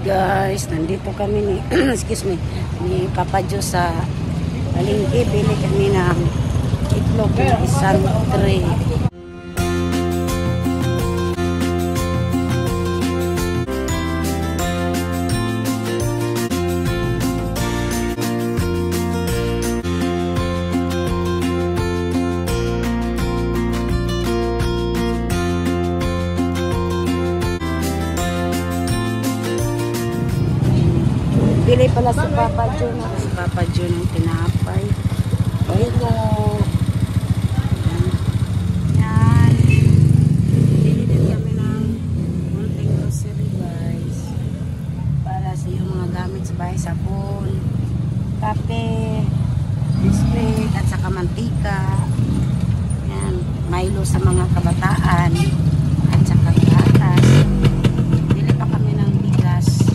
Guys, nandito kami ni excuse me, ni Papa Jo sa palengke. Bili kami ng itlog ng isang tray. Bili pala si Papa Jo ng tinapay. Ayun. Yan. Bili din kami ng munting grocery guys. Para sa yung mga gamit sa bahay, sabon, kape, biscuit, at saka mantika. Yan. Milo sa mga kabataan. At saka gatas. Bili pa kami ng bigas.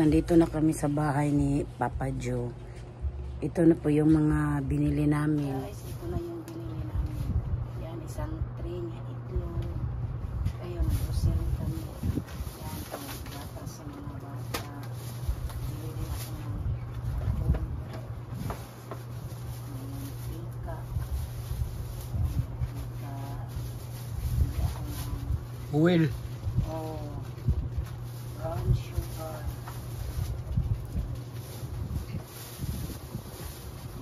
nandito na kami sa bahay ni Papa Joe. Ito na po yung mga binili namin. Guys, ito na yung binili namin. Yan, isang tray niya itlog. Ayun, nag-grocery kami. Yan, bata sa mga bata. Binili ako ng karton. Ayan, pika. Binili ako ng Uwil. brown sugar.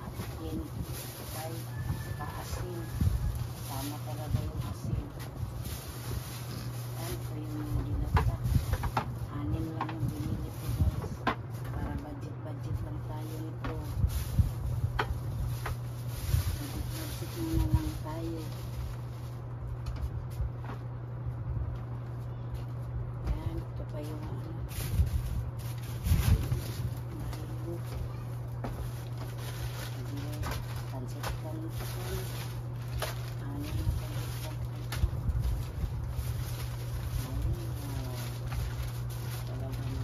Atin. Tay. Paasin. Tama talaga yung asin. Yan po yung dinata. 6 lang yung binili ko guys. Para budget lang tayo nito. Budget muna lang tayo. Ito pa yung marilu. Pansit canton. Ano na pansit canton. Talaga na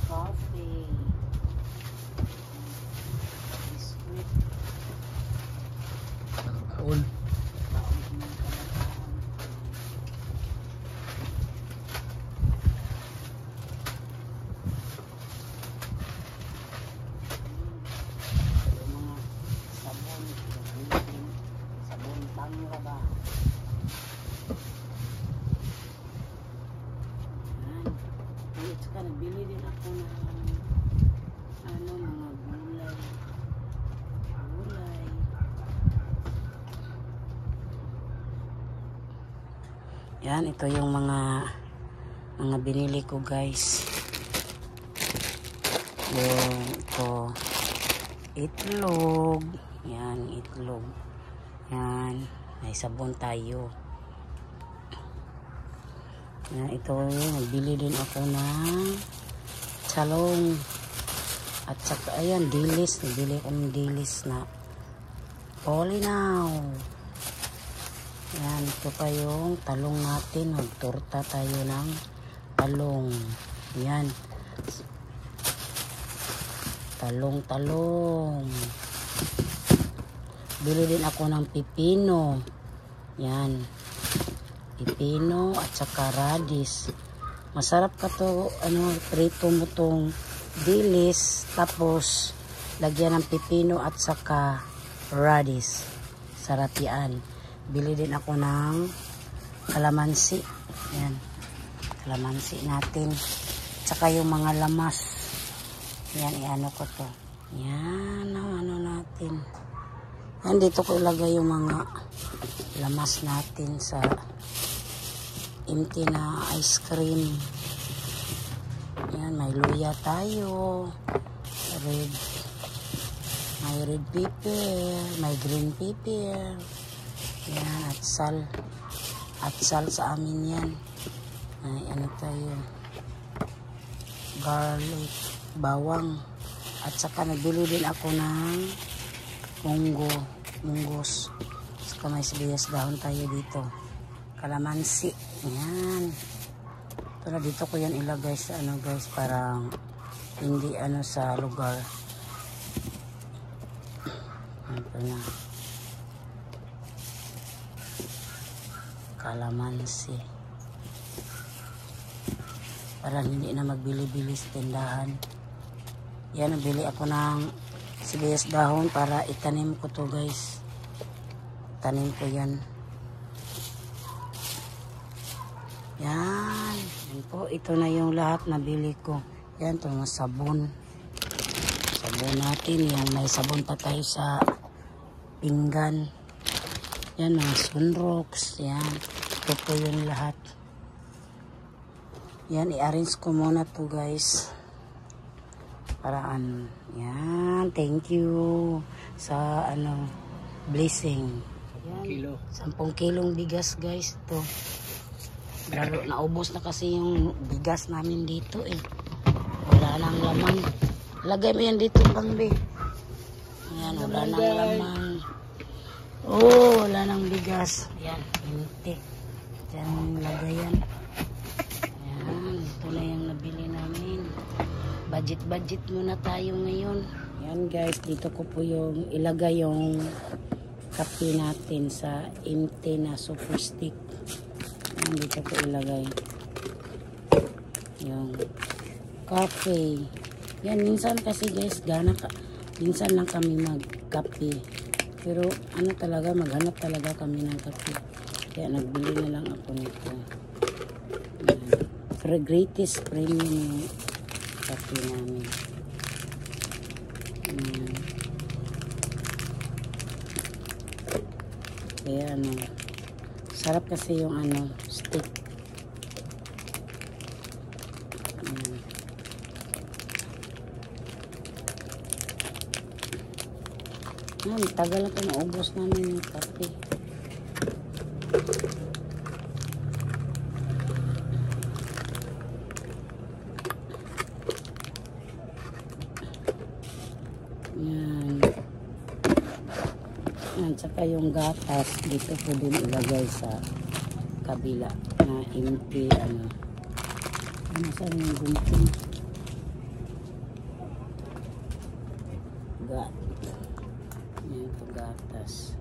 coffee. Biscuit. Baon. Sabon panglaba. At saka nagbili din ako ng mga gulay. Yan, ito yung mga binili ko guys. Yung ito itlog. Yan, itlog. Yan, may sabon tayo. Yan, ito, nagbili din ako ng talong. At saka, ayan, dilis. Nagbili ako ng dilis na Polinaw. Yan, ito pa yung talong natin. Magtorta tayo ng talong. Yan. Talong. Bili din ako ng pipino. Yan. Pipino at saka radish. Masarap ka to, prito mo tong dilis. Tapos, lagyan ng pipino at saka radish. Sarap yan. Bili din ako ng kalamansi. Yan. Kalamansi natin. At saka yung mga lamas. Yan, iano ko to. Yan, ano natin. Yan, dito ko ilagay yung mga lamas natin sa empty na ice cream. Yan, may luya tayo. May red pepper. May green pepper. Yan, at sal sa amin yan. Ay, ano tayo. Garlic. Bawang. At saka nagbili din ako ng munggos. Saka may sibuyas dahon tayo dito. Kalamansi. Yan. Ito na, dito ko yan ilagay sa guys, parang hindi sa lugar. Ito na. Kalamansi. Para hindi na magbili-bili sa tindahan. Yan, nabili ako ng sibuyas dahon para itanim ko to guys. Tanim ko yan. Yan. Yan po. Ito na yung lahat nabili ko. Yan, ito mga sabon. Sabon natin. Yan, may sabon pa tayo sa pinggan. Yan, mga sunrocks. Yan. Ito po yung lahat. Yan, i-arrange ko muna to guys. Paraan. Yan, thank you sa blessing. Yan, 10 kilong bigas guys to. Lalo naubos na kasi yung bigas namin dito eh. Wala nang laman. Lagay mo yan dito bang be. Yan, wala nang laman. Oh, wala nang bigas. Yan, 20. Diyan lagay yan. ito na yung nabili namin. Budget muna tayo ngayon. Yan guys, dito ko po yung ilagay yung kape natin sa empty na super stick. Yan, dito ko ilagay yung kape. Yan, minsan kasi guys, minsan lang kami magkape. Pero ano talaga, maghanap talaga kami ng kape. Kaya nagbili na lang ako nito. Greatest premium yung kape namin. Kaya ano, sarap kasi yung ano, stick. Tagal na ito, naubos namin yung kape. Yan. Yan, saka yung gatas, dito po din ilagay sa kabila na empty, ano. Ano saan yung gunting? Gat. Yan po, gatas.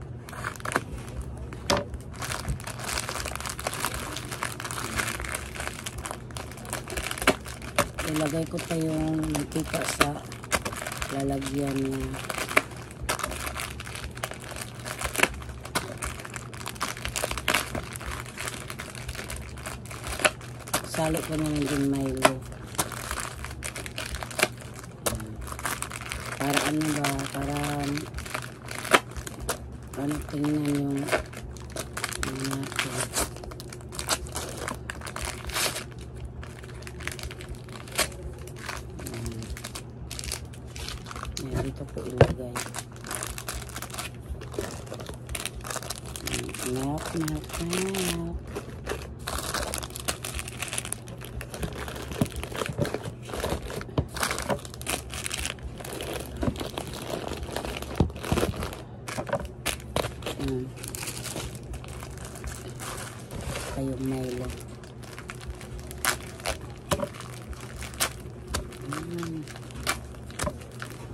Ilagay ko pa yung mantika sa lalagyan niya. Salo ko na lang din Milo. Para ano ba, para ano tingnan yung natin. Dito po ilagay. Milk. Yung Milo.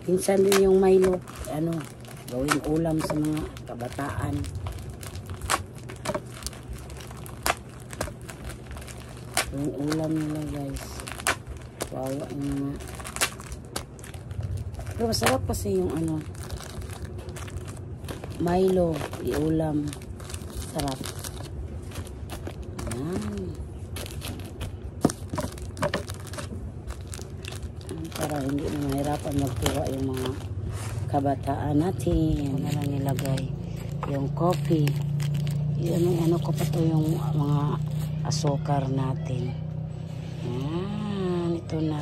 Minsan din yung Milo, ano, gawing ulam sa mga kabataan. Yung ulam nila guys. Wawa yung mga. Pero masarap kasi yung ano, Milo, iulam. Sarap. Para hindi na mahirapan magkuha yung mga kabataan natin. Ano lang nilagay yung coffee. Ano ko pa to yung mga asukar natin. Yan, ito na.